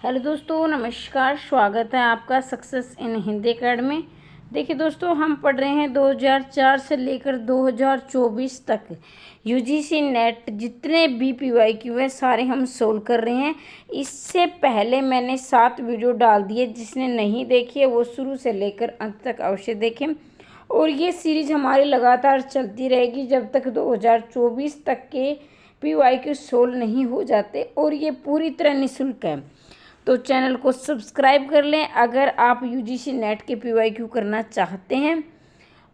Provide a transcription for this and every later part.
Hello दोस्तों, नमस्कार। स्वागत है आपका सक्सेस इन हिंदी अकेडमी। देखिए दोस्तों, हम पढ़ रहे हैं 2004 से लेकर 2024 तक यूजीसी नेट जितने भी पीवाईक्यू हैं सारे हम सोल्व कर रहे हैं। इससे पहले मैंने 7 वीडियो डाल दिए, जिसने नहीं देखी है वो शुरू से लेकर अंत तक अवश्य देखें। और ये सीरीज़ हमारी लगातार चलती रहेगी जब तक 2024 तक के पीवाईक्यू सोल्व नहीं हो जाते, और ये पूरी तरह निःशुल्क है। तो चैनल को सब्सक्राइब कर लें अगर आप यूजीसी नेट के पीवाईक्यू करना चाहते हैं,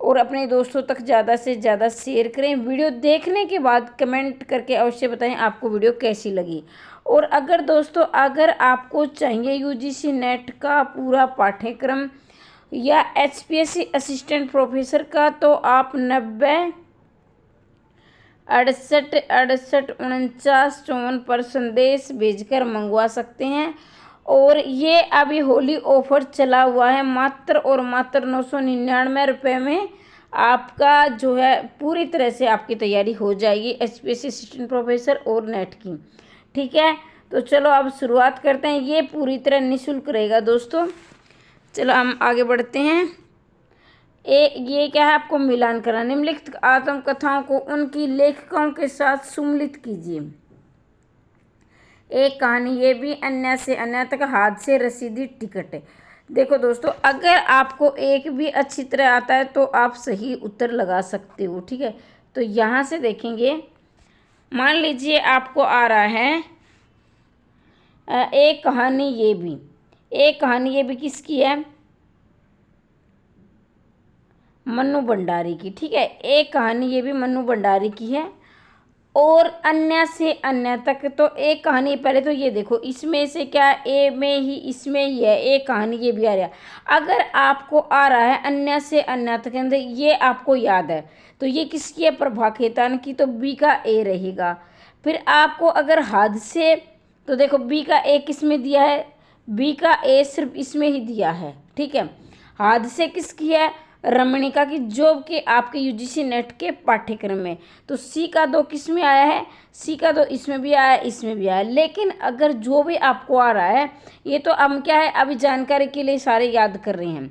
और अपने दोस्तों तक ज़्यादा से ज़्यादा शेयर करें। वीडियो देखने के बाद कमेंट करके अवश्य बताएं आपको वीडियो कैसी लगी। और अगर दोस्तों आपको चाहिए यूजीसी नेट का पूरा पाठ्यक्रम या एचपीएससी असिस्टेंट प्रोफेसर का, तो आप 90 68 68 49 54 पर संदेश भेजकर मंगवा सकते हैं। और ये अभी होली ऑफर चला हुआ है, मात्र और मात्र 999 रुपये में आपका जो है पूरी तरह से आपकी तैयारी हो जाएगी एचपीएससी असिस्टेंट प्रोफेसर और नेट की। ठीक है, तो चलो अब शुरुआत करते हैं। ये पूरी तरह निःशुल्क रहेगा दोस्तों। चलो हम आगे बढ़ते हैं। ये क्या है, आपको मिलान करना। निम्नलिखित आत्मकथाओं को उनकी लेखकों के साथ सम्मिलित कीजिए। एक कहानी ये भी, अन्य से अन्य तक, हाथ से रसीदी टिकट। देखो दोस्तों, अगर आपको एक भी अच्छी तरह आता है तो आप सही उत्तर लगा सकते हो। ठीक है, तो यहाँ से देखेंगे। मान लीजिए आपको आ रहा है एक कहानी ये भी। एक कहानी ये भी किसकी है? मन्नू भंडारी की। ठीक है, एक कहानी ये भी मन्नू भंडारी की है। और अन्य से अन्य तक, तो एक कहानी पहले तो ये देखो, इसमें से क्या ए में ही इसमें ही है, एक कहानी ये भी आ रहा है। अगर आपको आ रहा है अन्य से अन्य तक के अंदर, ये आपको याद है तो ये किसकी है? प्रभा खेतान की, तो बी का ए रहेगा। फिर आपको अगर हाथ से, तो देखो बी का ए किस में दिया है? बी का ए सिर्फ इसमें ही दिया है। ठीक है, हाथ से किसकी है? रमणिका की, जो कि आपके यूजीसी नेट के पाठ्यक्रम में। तो सी का 2 किस में आया है? सी का 2 इसमें भी आया है, इसमें भी आया है। लेकिन अगर जो भी आपको आ रहा है, ये तो हम क्या है अभी जानकारी के लिए सारे याद कर रहे हैं।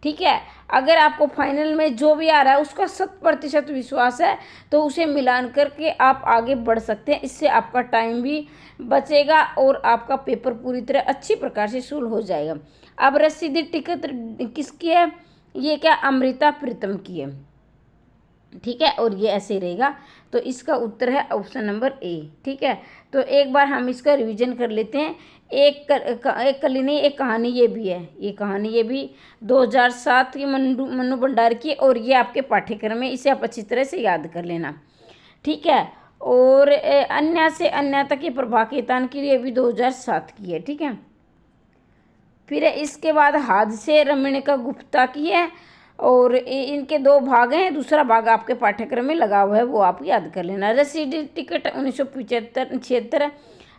ठीक है, अगर आपको फाइनल में जो भी आ रहा है उसका 100% विश्वास है तो उसे मिलान करके आप आगे बढ़ सकते हैं। इससे आपका टाइम भी बचेगा और आपका पेपर पूरी तरह अच्छी प्रकार से सोल्व हो जाएगा। अब रसीदी टिकट किसकी है? ये क्या? अमृता प्रीतम की है। ठीक है, और ये ऐसे रहेगा। तो इसका उत्तर है ऑप्शन नंबर ए। ठीक है, तो एक बार हम इसका रिवीजन कर लेते हैं। एक कली नहीं, एक कहानी ये भी है। ये कहानी ये भी 2007 की मन्नू भंडार की, और ये आपके पाठ्यक्रम में, इसे आप अच्छी तरह से याद कर लेना। ठीक है, और अन्य से अन्य तक की प्रभा खेतान की, ये भी 2007 की है। ठीक है, फिर इसके बाद हाथ से रमणिका गुप्ता की है, और इनके 2 भाग हैं। दूसरा भाग आपके पाठ्यक्रम में लगा हुआ है, वो आप याद कर लेना। रसीदी टिकट 1975-76,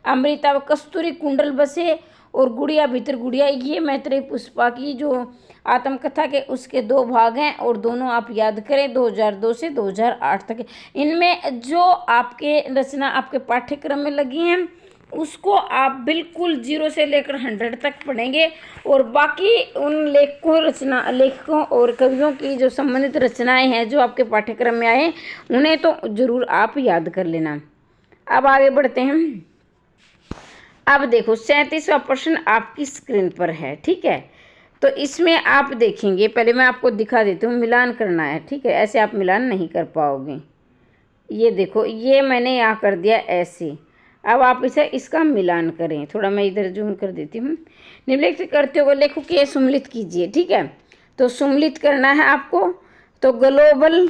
अमृता व कस्तूरी कुंडल बसे, और गुड़िया भीतर गुड़िया, ये मैत्रेयी पुष्पा की जो आत्मकथा के उसके 2 भाग हैं, और दोनों आप याद करें 2002 से 2008 तक। इनमें जो आपके रचना आपके पाठ्यक्रम में लगी हैं उसको आप बिल्कुल 0 से लेकर 100 तक पढ़ेंगे, और बाकी उन लेखकों और कवियों की जो संबंधित रचनाएं हैं जो आपके पाठ्यक्रम में आए, उन्हें तो ज़रूर आप याद कर लेना। अब आगे बढ़ते हैं। अब देखो 37वां प्रश्न आपकी स्क्रीन पर है। ठीक है, तो इसमें आप देखेंगे, पहले मैं आपको दिखा देती हूँ, मिलान करना है। ठीक है, ऐसे आप मिलान नहीं कर पाओगे। ये देखो, ये मैंने यहाँ कर दिया ऐसे। अब आप इसका मिलान करें। थोड़ा मैं इधर जूम कर देती हूँ। निम्नलिखित करते हुए लेखक के सम्मिलित कीजिए। ठीक है, तो सम्मिलित करना है आपको। तो ग्लोबल,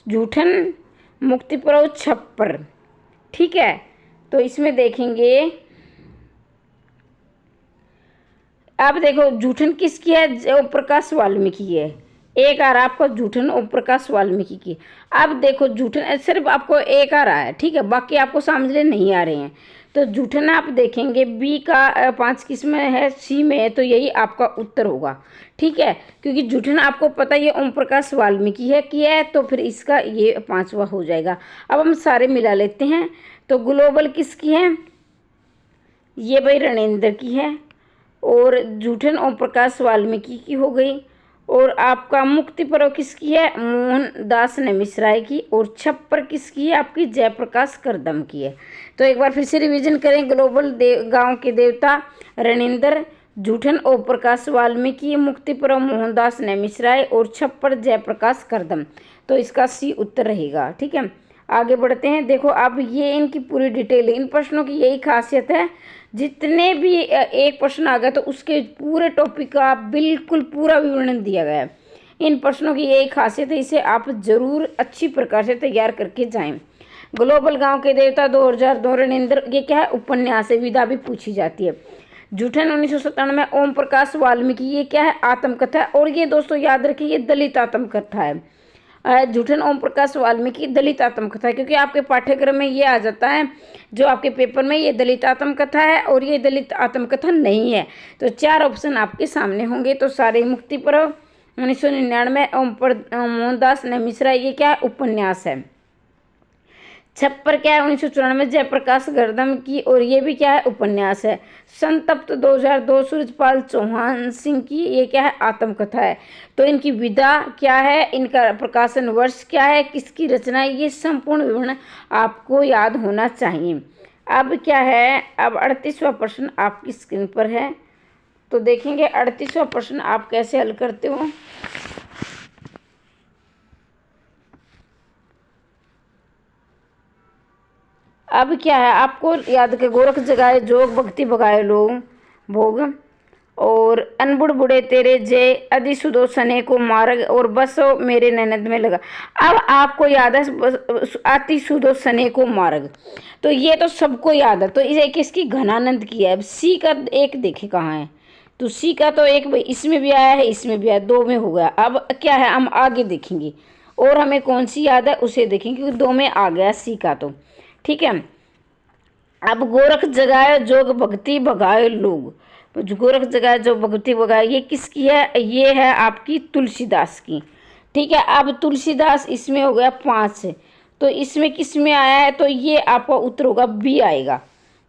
जूठन, मुक्तिपुर, छप्पर। ठीक है, तो इसमें देखेंगे, आप देखो जूठन किसकी है? ओम प्रकाश वाल्मीकि है। एक आ रहा है आपको जूठन ओम प्रकाश वाल्मीकि की। अब देखो जूठन सिर्फ आपको एक आ रहा है। ठीक है, बाकी आपको समझने नहीं आ रहे हैं। तो जूठन आप देखेंगे बी का 5 किस में है? सी में है, तो यही आपका उत्तर होगा। ठीक है, क्योंकि जूठन आपको पता है ओम प्रकाश वाल्मीकि है की है, तो फिर इसका ये 5वां हो जाएगा। अब हम सारे मिला लेते हैं। तो ग्लोबल किसकी है? ये भाई रणेंद्र की है। और जूठन ओम प्रकाश वाल्मीकि की हो गई। और आपका मुक्ति पर्व किसकी है? मोहनदास नमिसराय की। और छप्पर किसकी है? आपकी जयप्रकाश करदम की है। तो एक बार फिर से रिवीजन करें। ग्लोबल गांव के देवता रणेंद्र, जूठन ओम प्रकाश वाल्मीकि, मुक्ति पर्व मोहनदास नमिसराय और छप्पर जयप्रकाश करदम। तो इसका सी उत्तर रहेगा। ठीक है, आगे बढ़ते हैं। देखो अब ये इनकी पूरी डिटेल है। इन प्रश्नों की यही खासियत है, जितने भी एक प्रश्न आ गया तो उसके पूरे टॉपिक का बिल्कुल पूरा विवरण दिया गया है। इन प्रश्नों की यही खासियत है, इसे आप जरूर अच्छी प्रकार से तैयार करके जाएं। ग्लोबल गांव के देवता 2002 रणेंद्र, ये क्या है? उपन्यास है, विधा भी पूछी जाती है। जूठन 1997 ओम प्रकाश वाल्मीकि, ये क्या है? आत्मकथा। और ये दोस्तों याद रखिए, ये दलित आत्मकथा है। जूठन ओम प्रकाश वाल्मीकि दलित आत्मकथा है, क्योंकि आपके पाठ्यक्रम में ये आ जाता है, जो आपके पेपर में ये दलित आत्मकथा है और ये दलित आत्मकथा नहीं है। तो 4 ऑप्शन आपके सामने होंगे। तो सारे मुक्ति पर्व 1999 मोहनदास नमिसराय, ये क्या है? उपन्यास है। छप्पर क्या है? 1994 जयप्रकाश करदम की, और ये भी क्या है? उपन्यास है। संतप्त 2002 सूरजपाल चौहान सिंह की, ये क्या है? आत्मकथा है। तो इनकी विधा क्या है? इनका प्रकाशन वर्ष क्या है? किसकी रचना है? ये संपूर्ण विवरण आपको याद होना चाहिए। अब क्या है? अब 38वां प्रश्न आपकी स्क्रीन पर है। तो देखेंगे 38वां प्रश्न आप कैसे हल करते हो। अब क्या है? आपको याद के गोरख जगाए जोग भक्ति भगाए लोग भोग, और अनबुढ़ बुढ़े तेरे जय, अति सुदोषने को मार्ग, और बसो मेरे ननद में लगा। अब आपको याद है अति सुदोषने को मार्ग, तो ये तो सबको याद है। तो इसे किसकी? घनानंद की है। अब सी का एक देखे कहाँ है, तो सी का तो एक इसमें भी आया है, इसमें भी आया, 2 में हो गया। अब क्या है? हम आगे देखेंगे और हमें कौन सी याद है उसे देखेंगे, क्योंकि 2 में आ गया सी का। तो ठीक है, अब गोरख जगाए जोग भक्ति भगाए लोग, गोरख जगाए जो भक्ति भगाए, ये किसकी है? ये है आपकी तुलसीदास की। ठीक है, अब तुलसीदास इसमें हो गया 5, तो इसमें किस में आया है? तो ये आपका उत्तर होगा बी आएगा।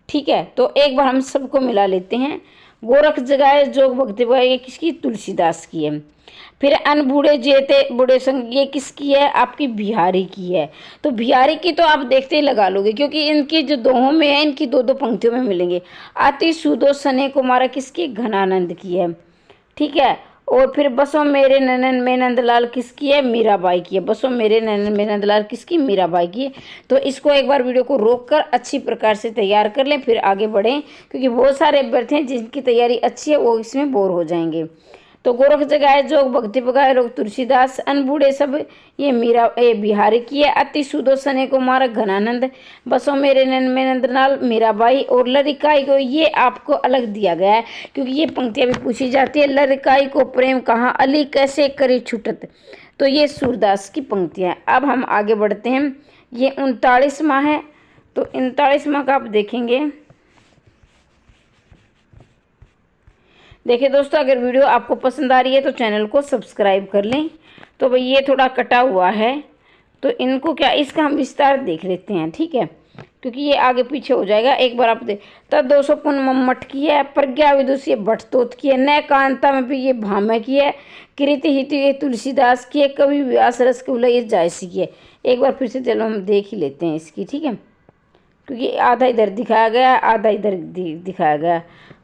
ठीक है, तो एक बार हम सबको मिला लेते हैं। गोरख जगाए जोग भक्ति भगाए, ये किसकी? तुलसीदास की है। फिर अनबूढ़े जेते बूढ़े संग, ये किसकी है? आपकी बिहारी की है। तो बिहारी की तो आप देखते ही लगा लोगे, क्योंकि इनकी जो दोहों में है, इनकी 2 पंक्तियों में मिलेंगे। अति सुदो सने कुमारा किसकी? घनानंद की है। ठीक है, और फिर बसो मेरे नैनन में नंदलाल किसकी है? मीराबाई की है। बसो मेरे नैनन में नंदलाल किसकी? मीराबाई की है। तो इसको एक बार वीडियो को रोक कर अच्छी प्रकार से तैयार कर लें, फिर आगे बढ़ें, क्योंकि बहुत सारे अभ्यर्थी हैं जिनकी तैयारी अच्छी है, वो इसमें बोर हो जाएंगे। तो गोरख जगाए जोग भक्ति भगाए लोग तुलसीदास, अनबूढ़े सब ये मीरा बिहारी की है। अति सुदो सने को मारा घनानंद, बसो मेरे नैन में नंदलाल मीराबाई, और लरिकाई को ये आपको अलग दिया गया है, क्योंकि ये पंक्तियाँ भी पूछी जाती है। लरिकाई को प्रेम कहाँ अली कैसे करी छुटत, तो ये सूरदास की पंक्तियाँ। अब हम आगे बढ़ते हैं। ये 39वां है। तो 39वां का आप देखेंगे। देखिए दोस्तों, अगर वीडियो आपको पसंद आ रही है तो चैनल को सब्सक्राइब कर लें। तो भाई ये थोड़ा कटा हुआ है, तो इनको क्या, इसका हम विस्तार देख लेते हैं। ठीक है, क्योंकि ये आगे पीछे हो जाएगा। एक बार आप देख, तब 200 पुन मम्मट की है, प्रज्ञा विदुष ये भट्टतोत की है, नय कांता में भी ये भामे की है, कृति हिति ये तुलसीदास की है, कवि व्यास रस के ये जायसी की है। एक बार फिर से चलो हम देख ही लेते हैं इसकी। ठीक है, क्योंकि आधा इधर दिखाया गया, आधा इधर दिखाया गया।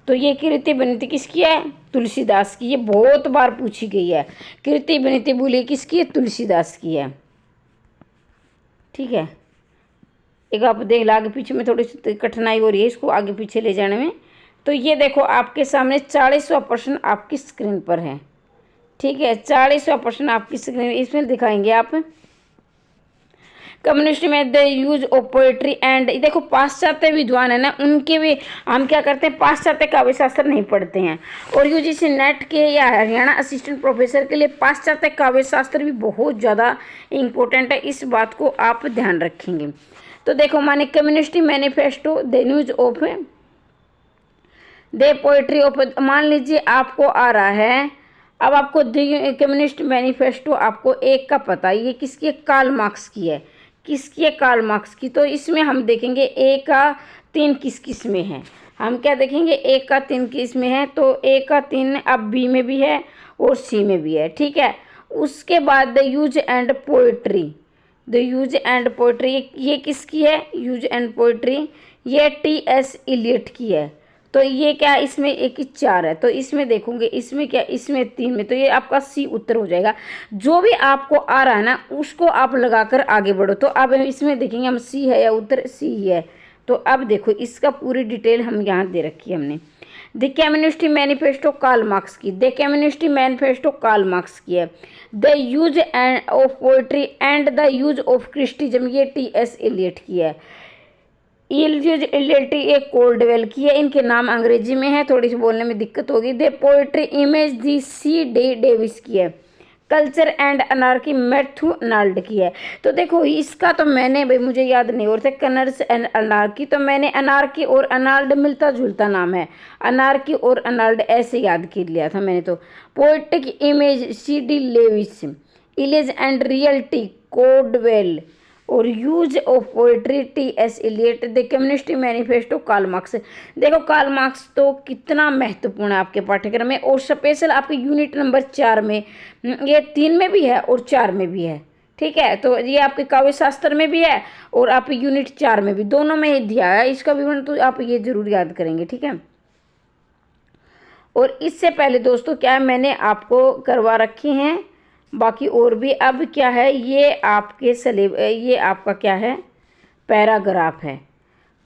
तो ये कृति विनती किसकी है? तुलसीदास की। ये बहुत बार पूछी गई है। कृति विनती बोली किसकी है? तुलसीदास की है। ठीक है, एक आप देख लो, आगे पीछे में थोड़ी सी कठिनाई हो रही है इसको आगे पीछे ले जाने में। तो ये देखो आपके सामने 40वां प्रश्न आपकी स्क्रीन पर है। ठीक है, 40वां प्रश्न आपकी स्क्रीन इसमें दिखाएंगे आप। कम्युनिस्ट में the use of poetry and, देखो पाश्चात्य विद्वान है ना, उनके भी हम क्या करते हैं, पाश्चात्य काव्य शास्त्र नहीं पढ़ते हैं। और यूजीसी नेट के या हरियाणा असिस्टेंट प्रोफेसर के लिए पाश्चात्य काव्य शास्त्र भी बहुत ज़्यादा इम्पोर्टेंट है, इस बात को आप ध्यान रखेंगे। तो देखो माने communist manifesto, the news of the poetry of, मान लीजिए आपको आ रहा है, अब आपको द कम्युनिस्ट मैनिफेस्टो आपको एक का पता, ये किसकी? कार्ल मार्क्स की है। किसकी है? कार्ल मार्क्स की। तो इसमें हम देखेंगे ए का 3 किस किस में है। हम क्या देखेंगे, ए का 3 किस में है, तो ए का 3 अब बी में भी है और सी में भी है, ठीक है। उसके बाद the use and poetry, the use and poetry ये किसकी है, यूज एंड पोइट्री ये टी.एस. इलियट की है। तो ये क्या है, इसमें एक ही 4 है, तो इसमें देखोगे इसमें क्या, इसमें 3 में, तो ये आपका सी उत्तर हो जाएगा। जो भी आपको आ रहा है ना उसको आप लगाकर आगे बढ़ो। तो अब इसमें देखेंगे हम सी है या उत्तर सी ही है। तो अब देखो इसका पूरी डिटेल हम यहाँ दे रखी है हमने। The communist manifesto Karl Marx की, the communist manifesto Karl Marx की है। The use and of poetry and the use of criticism ये टी.एस. इलियट की है। इलियट एक कोल्डवेल की है, इनके नाम अंग्रेजी में है, थोड़ी सी बोलने में दिक्कत होगी। The poetry image the C day Davis की है। कल्चर एंड अनार्की मैथ्यूनाल्ड की है। तो देखो इसका तो मैंने भाई मुझे याद नहीं और थे, कलर्स एंड अनार्की, तो मैंने अनार्की और अनाल्ड मिलता जुलता नाम है, अनार्की और अनाल्ड ऐसे याद कर लिया था मैंने। तो poetic image C D Lewis, illusion and reality Caudwell और use of poetry T S. Eliot, the communist manifesto Karl Marx. देखो कार्ल मार्क्स तो कितना महत्वपूर्ण है आपके पाठ्यक्रम में, और स्पेशल आपके यूनिट नंबर 4 में, ये 3 में भी है और 4 में भी है, ठीक है। तो ये आपके काव्य शास्त्र में भी है और आप यूनिट 4 में भी, दोनों में ही दिया है इसका विवरण, तो आप ये जरूर याद करेंगे, ठीक है। और इससे पहले दोस्तों क्या है, मैंने आपको करवा रखी हैं बाकी और भी। अब क्या है, ये आपके ये आपका क्या है, पैराग्राफ है।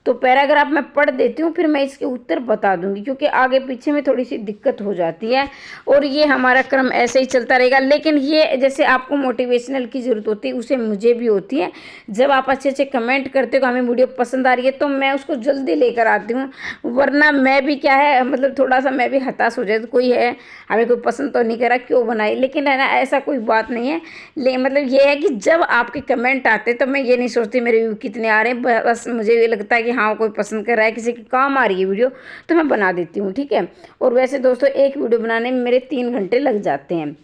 तो पैराग्राफ मैं पढ़ देती हूँ, फिर मैं इसके उत्तर बता दूंगी, क्योंकि आगे पीछे में थोड़ी सी दिक्कत हो जाती है और ये हमारा क्रम ऐसे ही चलता रहेगा। लेकिन ये जैसे आपको मोटिवेशनल की ज़रूरत होती है उसे मुझे भी होती है। जब आप अच्छे अच्छे कमेंट करते हो हमें वीडियो पसंद आ रही है तो मैं उसको जल्दी लेकर आती हूँ, वरना मैं भी क्या है मतलब थोड़ा सा मैं भी हताश हो जाए, तो कोई है हमें कोई पसंद तो नहीं करा क्यों बनाई, लेकिन है ना ऐसा कोई बात नहीं है। मतलब ये है कि जब आपके कमेंट आते तो मैं ये नहीं सोचती मेरे व्यू कितने आ रहे हैं, बस मुझे ये लगता है कि हाँ कोई पसंद कर रहा है, किसी के काम आ रही है वीडियो तो मैं बना देती हूँ, ठीक है। और वैसे दोस्तों एक वीडियो बनाने में मेरे 3 घंटे लग जाते हैं।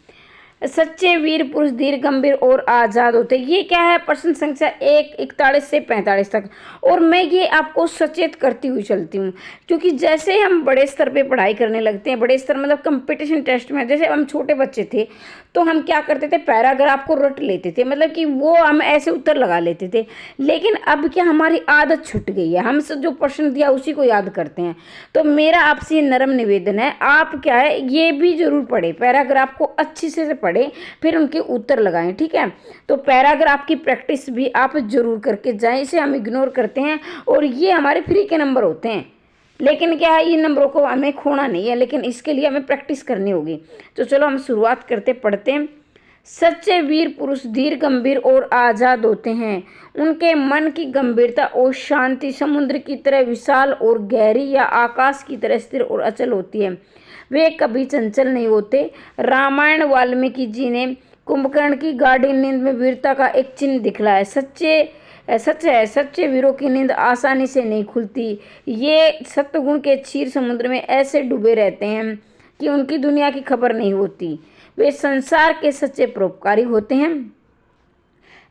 सच्चे वीर पुरुष धीर गंभीर और आज़ाद होते, ये क्या है प्रश्न संख्या 41 से 45 तक। और मैं ये आपको सचेत करती हुई चलती हूँ, क्योंकि जैसे हम बड़े स्तर पे पढ़ाई करने लगते हैं, बड़े स्तर मतलब कंपटीशन टेस्ट में, जैसे हम छोटे बच्चे थे तो हम क्या करते थे, पैराग्राफ को रट लेते थे, मतलब कि वो हम ऐसे उत्तर लगा लेते थे। लेकिन अब क्या हमारी आदत छूट गई है, हम जो प्रश्न दिया उसी को याद करते हैं। तो मेरा आपसे नरम निवेदन है, आप क्या है ये भी जरूर पढ़े, पैराग्राफ को अच्छी से पढ़ें, फिर उनके उत्तर लगाएं, ठीक है। तो पैराग्राफ की प्रैक्टिस भी आप जरूर करके जाएं, इसे हम इग्नोर करते हैं और ये हमारे फ्री के नंबर होते हैं। लेकिन क्या है इन नंबरों को हमें खोना नहीं है, लेकिन इसके लिए हमें प्रैक्टिस करनी होगी। तो चलो हम शुरुआत करते पढ़ते हैं। सच्चे वीर पुरुष धीर गंभीर और आज़ाद होते हैं, उनके मन की गंभीरता और शांति समुद्र की तरह विशाल और गहरी या आकाश की तरह स्थिर और अचल होती है। वे कभी चंचल नहीं होते। रामायण वाल्मीकि जी ने कुंभकर्ण की गाढ़ी नींद में वीरता का एक चिन्ह दिखलाया। सच है सच्चे वीरों की नींद आसानी से नहीं खुलती। ये सत्वगुण के क्षीर समुद्र में ऐसे डूबे रहते हैं कि उनकी दुनिया की खबर नहीं होती। वे संसार के सच्चे परोपकारी होते हैं।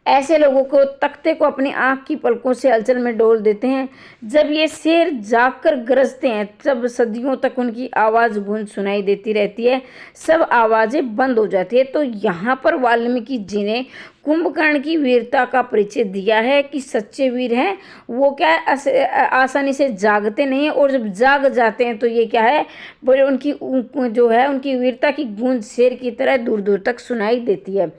ऐसे लोगों को तख्ते को अपनी आंख की पलकों से हलचल में डोल देते हैं। जब ये शेर जागकर गरजते हैं तब सदियों तक उनकी आवाज़ गूंज सुनाई देती रहती है, सब आवाज़ें बंद हो जाती है। तो यहाँ पर वाल्मीकि जी ने कुंभकर्ण की वीरता का परिचय दिया है कि सच्चे वीर हैं वो क्या है आसानी से जागते नहीं हैं, और जब जाग जाते हैं तो ये क्या है बड़े उनकी जो है उनकी वीरता की गूंज शेर की तरह दूर दूर तक सुनाई देती है।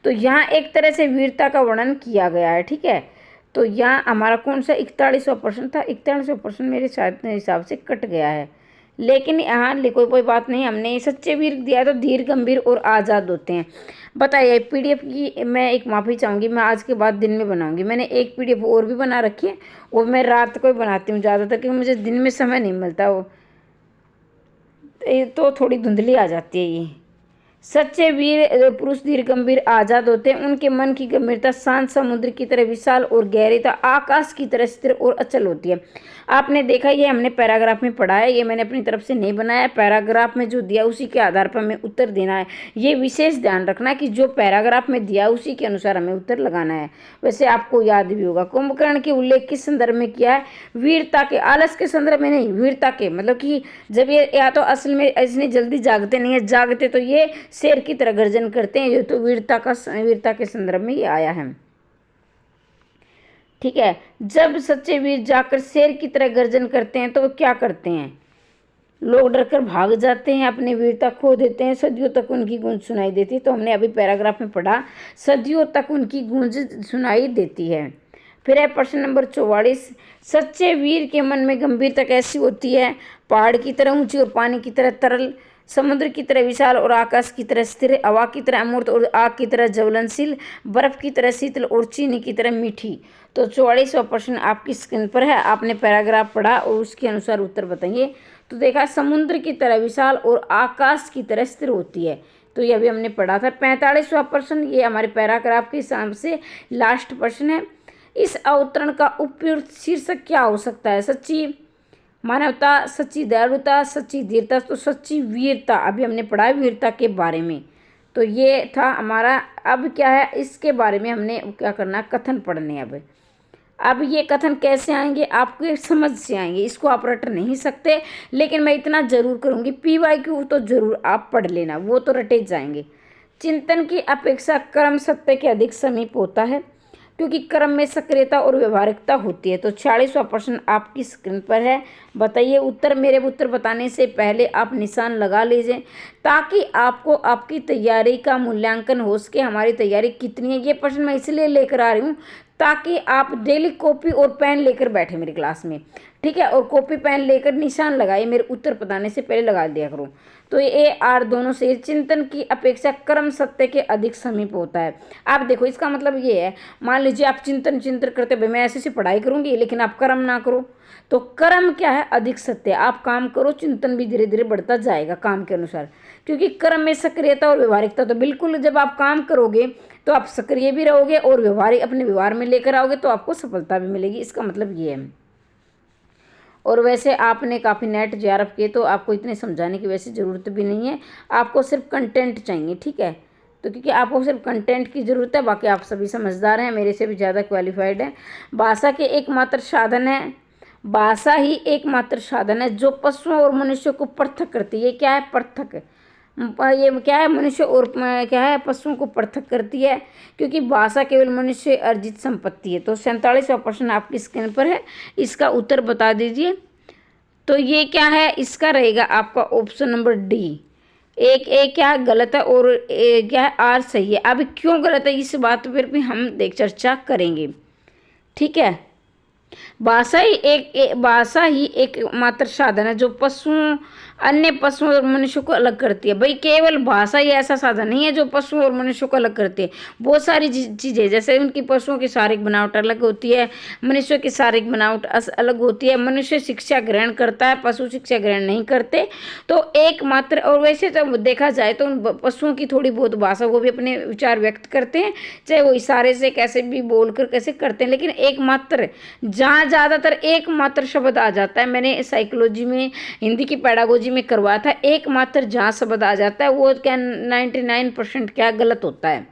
तो यहाँ एक तरह से वीरता का वर्णन किया गया है, ठीक है। तो यहाँ हमारा कौन सा 41वां प्रश्न था, 41वां प्रश्न मेरे हिसाब से कट गया है, लेकिन यहाँ कोई बात नहीं, हमने सच्चे वीर दिया तो धीर गंभीर और आज़ाद होते हैं। बताइए पीडीएफ की मैं एक माफ़ी चाहूँगी, मैं आज के बाद दिन में बनाऊँगी। मैंने एक पीडीएफ और भी बना रखी है, वो मैं रात को ही बनाती हूँ ज़्यादातर, क्योंकि मुझे दिन में समय नहीं मिलता, वो तो थोड़ी धुंधली आ जाती है ये। सच्चे वीर पुरुष धीर गंभीर आजाद होते हैं, उनके मन की गंभीरता शांत समुद्र की तरह विशाल और गहरी तथा आकाश की तरह स्थिर और अचल होती है। आपने देखा, ये हमने पैराग्राफ में पढ़ा है, ये मैंने अपनी तरफ से नहीं बनाया। पैराग्राफ में जो दिया उसी के आधार पर हमें उत्तर देना है। ये विशेष ध्यान रखना कि जो पैराग्राफ में दिया उसी के अनुसार हमें उत्तर लगाना है। वैसे आपको याद भी होगा, कुंभकर्ण के उल्लेख किस संदर्भ में किया है? वीरता के, आलस के संदर्भ में नहीं, वीरता के, मतलब कि जब ये या तो असल में इसने जल्दी जागते नहीं है, जागते तो ये शेर की तरह गर्जन करते हैं, ये तो वीरता के संदर्भ में ये आया है। ठीक है, जब सच्चे वीर जाकर शेर की तरह गर्जन करते हैं तो वो क्या करते हैं? लोग डरकर भाग जाते हैं, अपनी वीरता खो देते हैं, सदियों तक उनकी गूंज सुनाई देती है। तो हमने अभी पैराग्राफ में पढ़ा, सदियों तक उनकी गूंज सुनाई देती है। फिर है प्रश्न नंबर 44, सच्चे वीर के मन में गंभीरता कैसी होती है? पहाड़ की तरह ऊंची और पानी की तरह तरल, समुद्र की तरह विशाल और आकाश की तरह स्थिर, हवा की तरह अमूर्त और आग की तरह ज्वलनशील, बर्फ की तरह शीतल और चीनी की तरह मीठी। तो 44वां प्रश्न आपकी स्क्रीन पर है, आपने पैराग्राफ पढ़ा और उसके अनुसार उत्तर बताइए। तो देखा, समुद्र की तरह विशाल और आकाश की तरह स्थिर होती है, तो ये अभी हमने पढ़ा था। 45वां प्रश्न, ये हमारे पैराग्राफ के हिसाब से लास्ट प्रश्न है। इस अवतरण का उपयुक्त शीर्षक क्या हो सकता है? सच्ची मानवता, सच्ची दयालुता, सच्ची धीरता, तो सच्ची वीरता अभी हमने पढ़ा है वीरता के बारे में। तो ये था हमारा। अब क्या है, इसके बारे में हमने क्या करना, कथन पढ़ने। अब ये कथन कैसे आएंगे? आपको समझ से आएंगे, इसको आप रट नहीं सकते, लेकिन मैं इतना जरूर करूँगी, PYQ तो जरूर आप पढ़ लेना, वो तो रटे जाएंगे। चिंतन की अपेक्षा कर्म सत्य के अधिक समीप होता है, क्योंकि कर्म में सक्रियता और व्यवहारिकता होती है। तो 46वां प्रश्न आपकी स्क्रीन पर है, बताइए उत्तर। मेरे उत्तर बताने से पहले आप निशान लगा लीजिए, ताकि आपको आपकी तैयारी का मूल्यांकन हो सके, हमारी तैयारी कितनी है। ये प्रश्न मैं इसलिए लेकर आ रही हूँ ताकि आप डेली कॉपी और पेन लेकर बैठे मेरी क्लास में, ठीक है, और कॉपी पेन लेकर निशान लगाइए, मेरे उत्तर बताने से पहले लगा दिया करो। तो ये AR दोनों से, चिंतन की अपेक्षा कर्म सत्य के अधिक समीप होता है। आप देखो, इसका मतलब ये है, मान लीजिए आप चिंतन करते, भाई मैं ऐसे पढ़ाई करूंगी लेकिन आप कर्म ना करो, तो कर्म क्या है? अधिक सत्य। आप काम करो, चिंतन भी धीरे धीरे बढ़ता जाएगा काम के अनुसार, क्योंकि कर्म में सक्रियता और व्यवहारिकता, तो बिल्कुल जब आप काम करोगे तो आप सक्रिय भी रहोगे और व्यवहारिक अपने व्यवहार में लेकर आओगे तो आपको सफलता भी मिलेगी, इसका मतलब ये है। और वैसे आपने काफ़ी नेट JRF किए, तो आपको इतने समझाने की वैसे ज़रूरत भी नहीं है, आपको सिर्फ कंटेंट चाहिए, ठीक है। तो क्योंकि आपको सिर्फ कंटेंट की ज़रूरत है, बाकी आप सभी समझदार हैं, मेरे से भी ज़्यादा क्वालिफाइड हैं। भाषा के एकमात्र साधन है, भाषा ही एकमात्र साधन है जो पशुओं और मनुष्यों को पृथक करती है। क्या है? पृथक। ये क्या है? मनुष्य और क्या है? पशुओं को पृथक करती है, क्योंकि भाषा केवल मनुष्य अर्जित संपत्ति है। तो 47वां प्रश्न आपकी स्क्रीन पर है, इसका उत्तर बता दीजिए। तो ये क्या है? इसका रहेगा आपका ऑप्शन नंबर D। एक ए क्या गलत है और क्या है R सही है। अब क्यों गलत है इस बात पर भी हम चर्चा करेंगे, ठीक है। भाषा ही एक मात्र साधन है जो पशुओं, अन्य पशुओं और मनुष्यों को अलग करती है। भाई केवल भाषा ही ऐसा साधन नहीं है जो पशुओं और मनुष्यों को अलग करती है, बहुत सारी चीज़ें, जैसे उनकी पशुओं की शारीरिक बनावट अलग होती है, मनुष्यों की शारीरिक बनावट अलग होती है। मनुष्य शिक्षा ग्रहण करता है, पशु शिक्षा ग्रहण नहीं करते। तो एकमात्र, और वैसे तो देखा जाए तो उन पशुओं की थोड़ी बहुत भाषा, वो भी अपने विचार व्यक्त करते हैं, चाहे वो इशारे से कैसे भी बोलकर कैसे करते हैं, लेकिन एकमात्र, जहाँ ज़्यादातर एकमात्र शब्द आ जाता है, मैंने साइकोलॉजी में, हिंदी की पेडागोजी में करवाया था, एकमात्र जहाँ शब्द आ जाता है वो क्या 99% क्या गलत होता है,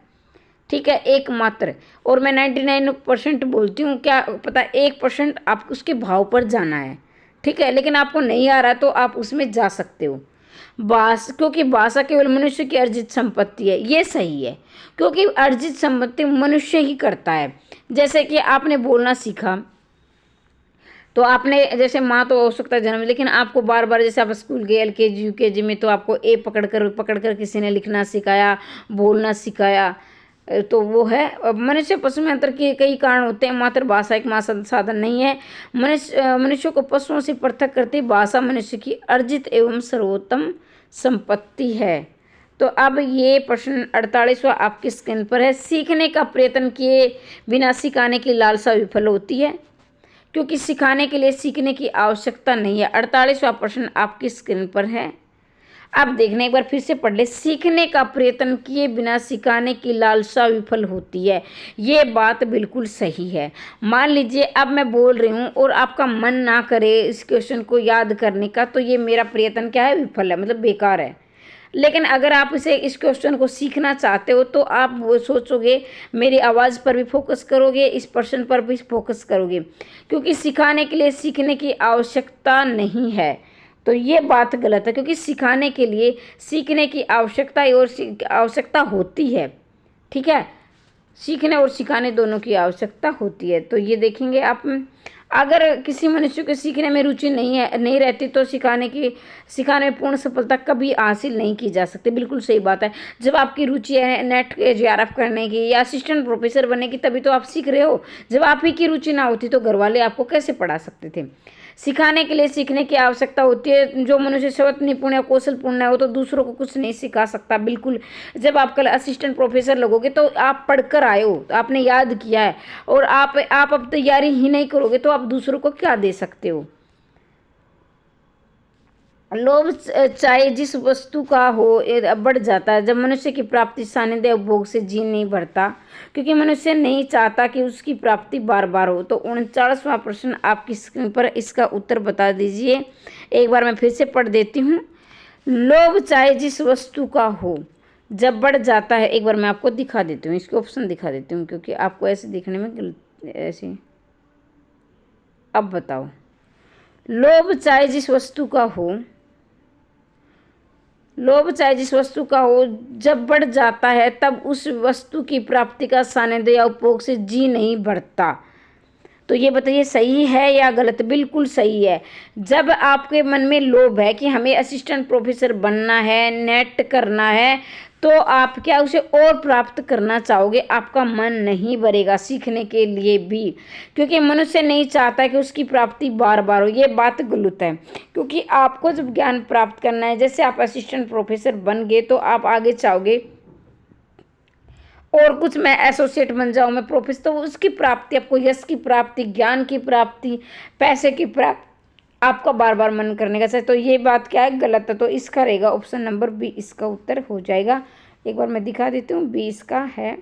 ठीक है, एकमात्र। और मैं 99% बोलती हूँ, क्या पता 1% आप उसके भाव पर जाना है, ठीक है, लेकिन आपको नहीं आ रहा तो आप उसमें जा सकते हो। क्योंकि भाषा केवल मनुष्य की अर्जित संपत्ति है, ये सही है, क्योंकि अर्जित संपत्ति मनुष्य ही करता है। जैसे कि आपने बोलना सीखा, तो आपने, जैसे माँ तो हो सकता है जन्म, लेकिन आपको बार बार, जैसे आप स्कूल गए LKG UKG में, तो आपको ए पकड़ कर किसी ने लिखना सिखाया, बोलना सिखाया, तो वो है। मनुष्य पशु में अंतर के कई कारण होते हैं, मात्र भाषा एक मात्र साधन नहीं है। मनुष्य को पशुओं से पृथक करती भाषा मनुष्य की अर्जित एवं सर्वोत्तम संपत्ति है। तो अब ये प्रश्न 48वां आपकी स्क्रीन पर है, सीखने का प्रयत्न किए बिना सिखाने की लालसा विफल होती है, क्योंकि सिखाने के लिए सीखने की आवश्यकता नहीं है। 48वां प्रश्न आपकी स्क्रीन पर है, अब देखने एक बार फिर से पढ़ ले। सीखने का प्रयत्न किए बिना सिखाने की लालसा विफल होती है। ये बात बिल्कुल सही है। मान लीजिए अब मैं बोल रही हूँ और आपका मन ना करे इस क्वेश्चन को याद करने का, तो ये मेरा प्रयत्न क्या है, विफल है, मतलब बेकार है। लेकिन अगर आप इस क्वेश्चन को सीखना चाहते हो तो आप वो सोचोगे, मेरी आवाज़ पर भी फोकस करोगे, इस प्रश्न पर भी फोकस करोगे, क्योंकि सिखाने के लिए सीखने की आवश्यकता नहीं है। तो ये बात गलत है, क्योंकि सिखाने के लिए सीखने की आवश्यकता होती है। ठीक है, सीखने और सिखाने दोनों की आवश्यकता होती है। तो ये देखेंगे आप, अगर किसी मनुष्य को सीखने में रुचि नहीं रहती तो सिखाने में पूर्ण सफलता कभी हासिल नहीं की जा सकती। बिल्कुल सही बात है। जब आपकी रुचि है नेट JRF करने की या असिस्टेंट प्रोफेसर बनने की, तभी तो आप सीख रहे हो। जब आप ही की रुचि ना होती तो घर वाले आपको कैसे पढ़ा सकते थे। सिखाने के लिए सीखने की आवश्यकता होती है। जो मनुष्य स्वतः निपुण या कौशलपूर्ण है वो तो दूसरों को कुछ नहीं सिखा सकता। बिल्कुल, जब आप कल असिस्टेंट प्रोफेसर लगोगे तो आप पढ़कर आए हो, तो आपने याद किया है, और आप अब तैयारी ही नहीं करोगे तो आप दूसरों को क्या दे सकते हो। लोभ चाहे जिस वस्तु का हो बढ़ जाता है जब मनुष्य की प्राप्ति सानिध्य उपभोग से जी नहीं भरता, क्योंकि मनुष्य नहीं चाहता कि उसकी प्राप्ति बार बार हो। तो 39वां प्रश्न आपकी स्क्रीन पर, इसका उत्तर बता दीजिए। एक बार मैं फिर से पढ़ देती हूँ। लोभ चाहे जिस वस्तु का हो जब बढ़ जाता है, एक बार मैं आपको दिखा देती हूँ, इसके ऑप्शन दिखा देती हूँ, क्योंकि आपको ऐसे दिखने में ऐसे। अब बताओ, लोभ चाहे जिस वस्तु का हो, लोभ चाहे जिस वस्तु का हो जब बढ़ जाता है तब उस वस्तु की प्राप्ति का सानिध्य या उपभोग से जी नहीं भरता। तो ये बताइए सही है या गलत। बिल्कुल सही है। जब आपके मन में लोभ है कि हमें असिस्टेंट प्रोफेसर बनना है, नेट करना है, तो आप क्या उसे और प्राप्त करना चाहोगे, आपका मन नहीं भरेगा सीखने के लिए भी, क्योंकि मनुष्य नहीं चाहता कि उसकी प्राप्ति बार बार हो। ये बात गलत है, क्योंकि आपको जब ज्ञान प्राप्त करना है, जैसे आप असिस्टेंट प्रोफेसर बन गए तो आप आगे चाहोगे और कुछ मैं एसोसिएट बन जाऊँ, मैं प्रोफेसर, तो उसकी प्राप्ति, आपको यश की प्राप्ति, ज्ञान की प्राप्ति, पैसे की प्राप्ति, आपका बार बार मन करने का चाहिए। तो ये बात क्या है, गलत है। तो इसका रहेगा ऑप्शन नंबर बी, इसका उत्तर हो जाएगा। एक बार मैं दिखा देती हूँ, बी इसका है।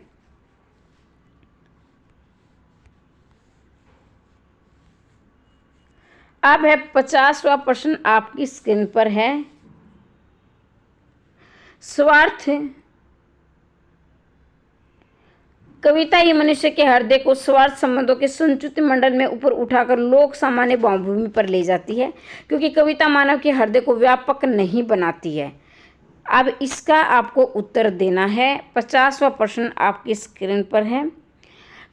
अब है 50वां प्रश्न आपकी स्क्रीन पर है। स्वार्थ कविता ही मनुष्य के हृदय को स्वार्थ संबंधों के संचित मंडल में ऊपर उठाकर लोक सामान्य भावभूमि पर ले जाती है, क्योंकि कविता मानव के हृदय को व्यापक नहीं बनाती है। अब इसका आपको उत्तर देना है। 50वां प्रश्न आपकी स्क्रीन पर है।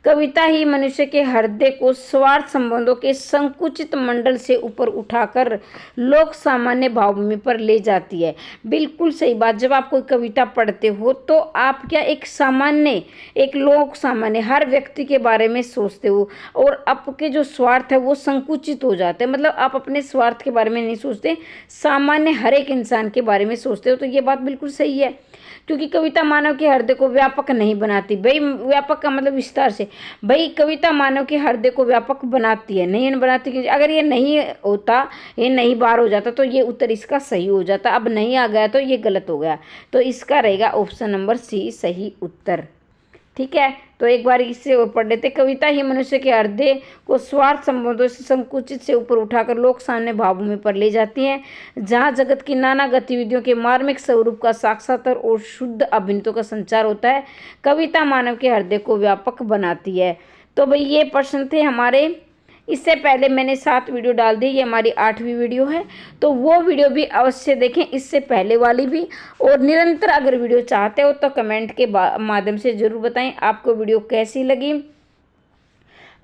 कविता ही मनुष्य के हृदय को स्वार्थ संबंधों के संकुचित मंडल से ऊपर उठाकर लोक सामान्य भावभूमि पर ले जाती है। बिल्कुल सही बात। जब आप कोई कविता पढ़ते हो तो आप क्या एक लोक सामान्य हर व्यक्ति के बारे में सोचते हो, और आपके जो स्वार्थ है वो संकुचित हो जाते हैं। मतलब आप अपने स्वार्थ के बारे में नहीं सोचते, सामान्य हर एक इंसान के बारे में सोचते हो। तो ये बात बिल्कुल सही है, क्योंकि कविता मानव के हृदय को व्यापक नहीं बनाती। भाई व्यापक का मतलब विस्तार से, भाई कविता मानव के हृदय को व्यापक बनाती है, नहीं बनाती। क्योंकि अगर ये नहीं होता, ये नहीं बार हो जाता, तो ये उत्तर इसका सही हो जाता। अब नहीं आ गया तो ये गलत हो गया। तो इसका रहेगा ऑप्शन नंबर सी सही उत्तर। ठीक है, तो एक बार इससे पढ़ लेते। कविता ही मनुष्य के हृदय को स्वार्थ संबंधों से संकुचित से ऊपर उठाकर लोक सामान्य भावभूमि पर ले जाती है, जहाँ जगत की नाना गतिविधियों के मार्मिक स्वरूप का साक्षात्कार और शुद्ध अभिन्नतों का संचार होता है। कविता मानव के हृदय को व्यापक बनाती है। तो भाई ये प्रश्न थे हमारे। इससे पहले मैंने 7 वीडियो डाल दी, ये हमारी 8वीं वीडियो है, तो वो वीडियो भी अवश्य देखें, इससे पहले वाली भी। और निरंतर अगर वीडियो चाहते हो तो कमेंट के माध्यम से ज़रूर बताएं आपको वीडियो कैसी लगी।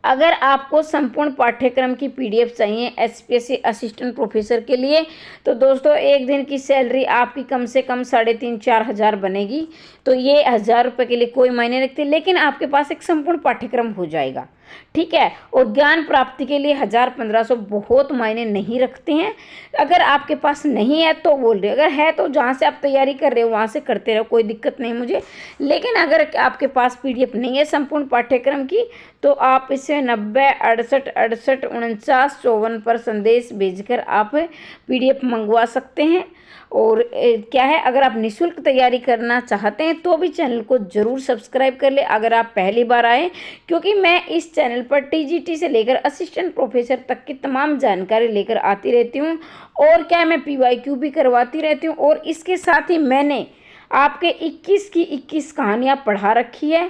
अगर आपको संपूर्ण पाठ्यक्रम की PDF चाहिए SPSC असिस्टेंट प्रोफेसर के लिए, तो दोस्तों एक दिन की सैलरी आपकी कम से कम 3,500-4 हज़ार बनेगी। तो ये 1,000 रुपये के लिए कोई मायने रखते, लेकिन आपके पास एक संपूर्ण पाठ्यक्रम हो जाएगा। ठीक है। और ज्ञान प्राप्ति के लिए 1000-1500 बहुत मायने नहीं रखते हैं। अगर आपके पास नहीं है तो बोल रहे, अगर है तो जहाँ से आप तैयारी कर रहे हो वहाँ से करते रहो, कोई दिक्कत नहीं मुझे। लेकिन अगर आपके पास PDF नहीं है संपूर्ण पाठ्यक्रम की, तो आप इसे 90 68 68 49 54 पर संदेश भेजकर आप PDF मंगवा सकते हैं। और क्या है, अगर आप निःशुल्क तैयारी करना चाहते हैं तो भी चैनल को ज़रूर सब्सक्राइब कर ले अगर आप पहली बार आए, क्योंकि मैं इस चैनल पर TGT से लेकर असिस्टेंट प्रोफेसर तक की तमाम जानकारी लेकर आती रहती हूँ। और क्या है, मैं PYQ भी करवाती रहती हूँ। और इसके साथ ही मैंने आपके 21 की 21 कहानियाँ पढ़ा रखी है,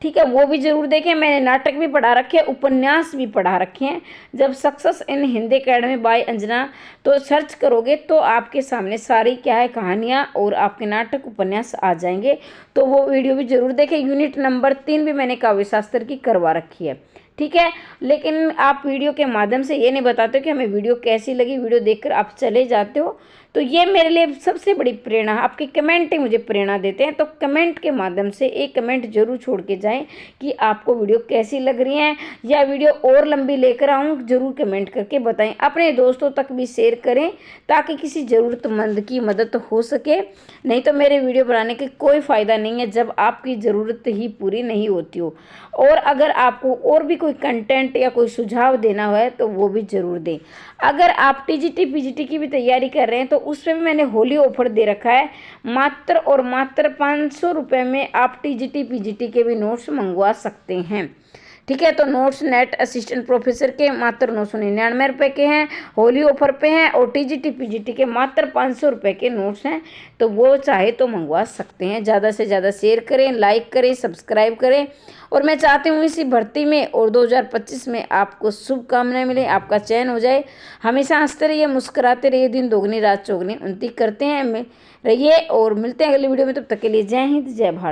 ठीक है, वो भी ज़रूर देखें। मैंने नाटक भी पढ़ा रखे हैं, उपन्यास भी पढ़ा रखे हैं। जब success in Hindi academy by Anjana तो सर्च करोगे तो आपके सामने सारी क्या है कहानियाँ और आपके नाटक उपन्यास आ जाएंगे, तो वो वीडियो भी ज़रूर देखें। यूनिट नंबर 3 भी मैंने काव्य शास्त्र की करवा रखी है, ठीक है। लेकिन आप वीडियो के माध्यम से ये नहीं बताते कि हमें वीडियो कैसी लगी, वीडियो देखकर आप चले जाते हो, तो ये मेरे लिए सबसे बड़ी प्रेरणा, आपके कमेंट ही मुझे प्रेरणा देते हैं। तो कमेंट के माध्यम से एक कमेंट जरूर छोड़ के जाएं कि आपको वीडियो कैसी लग रही है, या वीडियो और लंबी लेकर आऊँ, जरूर कमेंट करके बताएं। अपने दोस्तों तक भी शेयर करें ताकि किसी ज़रूरतमंद की मदद हो सके। नहीं तो मेरे वीडियो बनाने के कोई फ़ायदा नहीं है जब आपकी ज़रूरत ही पूरी नहीं होती हो। और अगर आपको और भी कोई कंटेंट या कोई सुझाव देना है तो वो भी ज़रूर दें। अगर आप TGT PGT की भी तैयारी कर रहे हैं तो उस पर भी मैंने होली ऑफर दे रखा है। मात्र और मात्र 500 रुपये में आप TGT PGT के भी नोट्स मंगवा सकते हैं, ठीक है। तो नोट्स नेट असिस्टेंट प्रोफेसर के मात्र 999 रुपये के हैं, होली ऑफर पे हैं। और TGT PGT के मात्र 500 रुपये के नोट्स हैं, तो वो चाहे तो मंगवा सकते हैं। ज़्यादा से ज़्यादा शेयर करें, लाइक करें, सब्सक्राइब करें। और मैं चाहती हूँ इसी भर्ती में और 2025 में आपको शुभकामनाएं मिले, आपका चयन हो जाए। हमेशा हंसते रहिए, मुस्कुराते रहिए, दिन दोगुनी रात चौगुनी उन्नति करते हैं रहिए। और मिलते हैं अगली वीडियो में, तब तक के लिए जय हिंद, जय भारत।